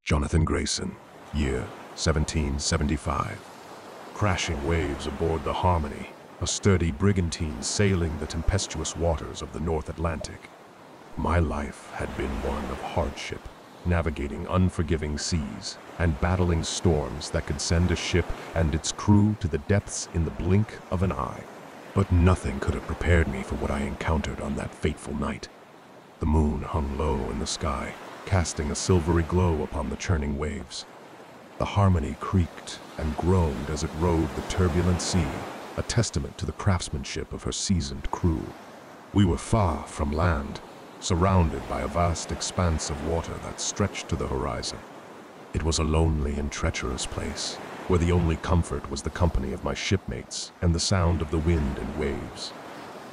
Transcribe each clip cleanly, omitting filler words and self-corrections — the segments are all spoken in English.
Jonathan Grayson, year 1775. Crashing waves aboard the Harmony, a sturdy brigantine sailing the tempestuous waters of the North Atlantic. My life had been one of hardship, navigating unforgiving seas and battling storms that could send a ship and its crew to the depths in the blink of an eye. But nothing could have prepared me for what I encountered on that fateful night. The moon hung low in the sky, casting a silvery glow upon the churning waves. The Harmony creaked and groaned as it rode the turbulent sea, a testament to the craftsmanship of her seasoned crew. We were far from land, surrounded by a vast expanse of water that stretched to the horizon. It was a lonely and treacherous place, where the only comfort was the company of my shipmates and the sound of the wind and waves.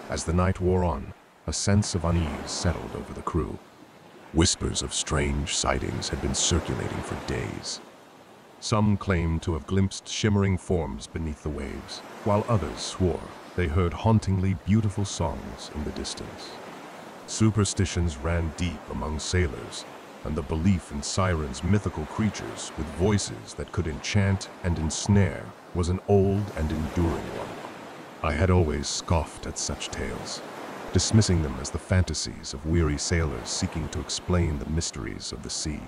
As the night wore on, a sense of unease settled over the crew. Whispers of strange sightings had been circulating for days. Some claimed to have glimpsed shimmering forms beneath the waves, while others swore they heard hauntingly beautiful songs in the distance. Superstitions ran deep among sailors, and the belief in Siren's mythical creatures with voices that could enchant and ensnare was an old and enduring one. I had always scoffed at such tales, dismissing them as the fantasies of weary sailors seeking to explain the mysteries of the sea.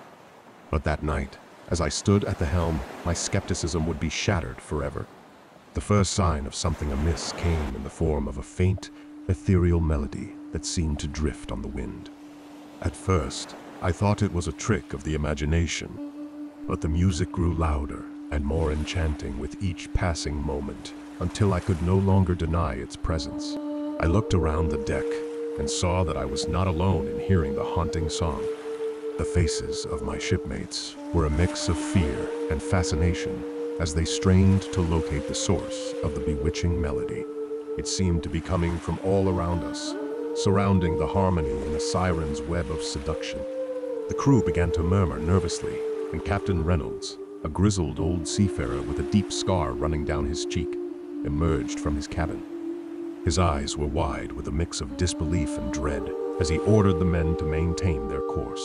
But that night, as I stood at the helm, my skepticism would be shattered forever. The first sign of something amiss came in the form of a faint, ethereal melody that seemed to drift on the wind. At first, I thought it was a trick of the imagination, but the music grew louder and more enchanting with each passing moment, until I could no longer deny its presence. I looked around the deck and saw that I was not alone in hearing the haunting song. The faces of my shipmates were a mix of fear and fascination as they strained to locate the source of the bewitching melody. It seemed to be coming from all around us, surrounding the Harmony in a siren's web of seduction. The crew began to murmur nervously, and Captain Reynolds, a grizzled old seafarer with a deep scar running down his cheek, emerged from his cabin. His eyes were wide with a mix of disbelief and dread as he ordered the men to maintain their course.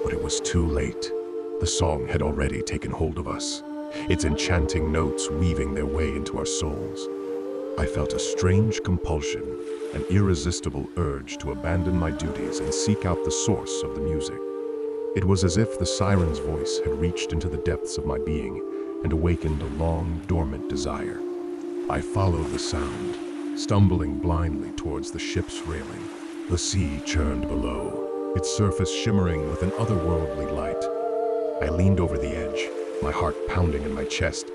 But it was too late. The song had already taken hold of us, its enchanting notes weaving their way into our souls. I felt a strange compulsion, an irresistible urge to abandon my duties and seek out the source of the music. It was as if the siren's voice had reached into the depths of my being and awakened a long, dormant desire. I followed the sound, stumbling blindly towards the ship's railing. The sea churned below, its surface shimmering with an otherworldly light. I leaned over the edge, my heart pounding in my chest,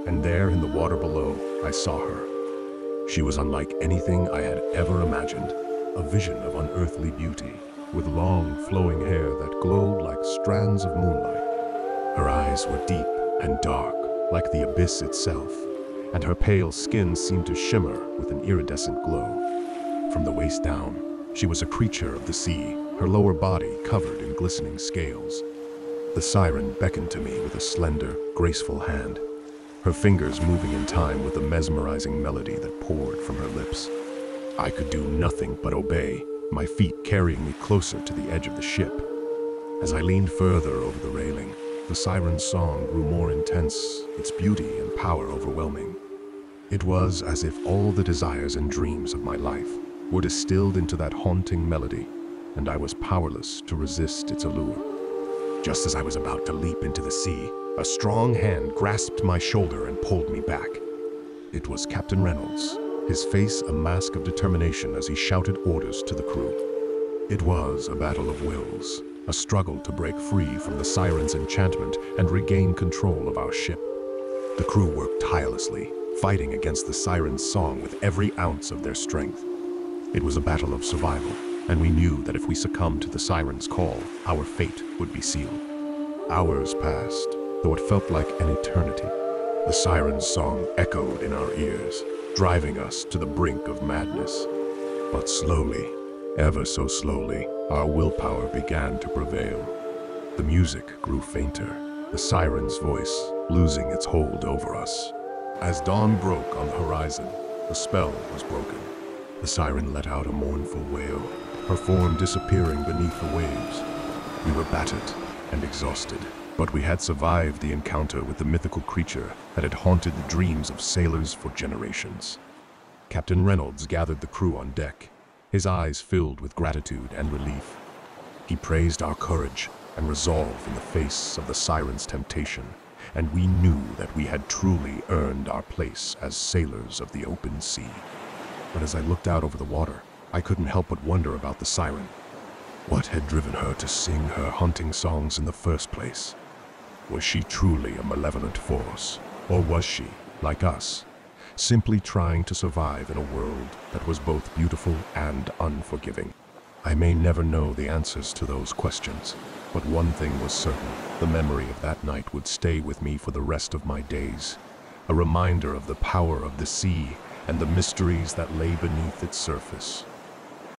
and there in the water below, I saw her. She was unlike anything I had ever imagined, a vision of unearthly beauty, with long, flowing hair that glowed like strands of moonlight. Her eyes were deep and dark, like the abyss itself, and her pale skin seemed to shimmer with an iridescent glow. From the waist down, she was a creature of the sea, her lower body covered in glistening scales. The siren beckoned to me with a slender, graceful hand, her fingers moving in time with the mesmerizing melody that poured from her lips. I could do nothing but obey, my feet carrying me closer to the edge of the ship. As I leaned further over the railing, the siren's song grew more intense, its beauty and power overwhelming. It was as if all the desires and dreams of my life were distilled into that haunting melody, and I was powerless to resist its allure. Just as I was about to leap into the sea, a strong hand grasped my shoulder and pulled me back. It was Captain Reynolds, his face a mask of determination as he shouted orders to the crew. It was a battle of wills, a struggle to break free from the siren's enchantment and regain control of our ship. The crew worked tirelessly, fighting against the siren's song with every ounce of their strength. It was a battle of survival, and we knew that if we succumbed to the siren's call, our fate would be sealed. Hours passed, though it felt like an eternity. The siren's song echoed in our ears, driving us to the brink of madness. But slowly, ever so slowly, our willpower began to prevail. The music grew fainter, the siren's voice losing its hold over us. As dawn broke on the horizon, the spell was broken. The siren let out a mournful wail, her form disappearing beneath the waves. We were battered and exhausted, But we had survived the encounter with the mythical creature that had haunted the dreams of sailors for generations. Captain Reynolds gathered the crew on deck, his eyes filled with gratitude and relief. He praised our courage and resolve in the face of the Siren's temptation, and we knew that we had truly earned our place as sailors of the open sea. But as I looked out over the water, I couldn't help but wonder about the Siren. What had driven her to sing her haunting songs in the first place? Was she truly a malevolent force, or was she, like us, simply trying to survive in a world that was both beautiful and unforgiving? I may never know the answers to those questions, but one thing was certain: the memory of that night would stay with me for the rest of my days, a reminder of the power of the sea and the mysteries that lay beneath its surface.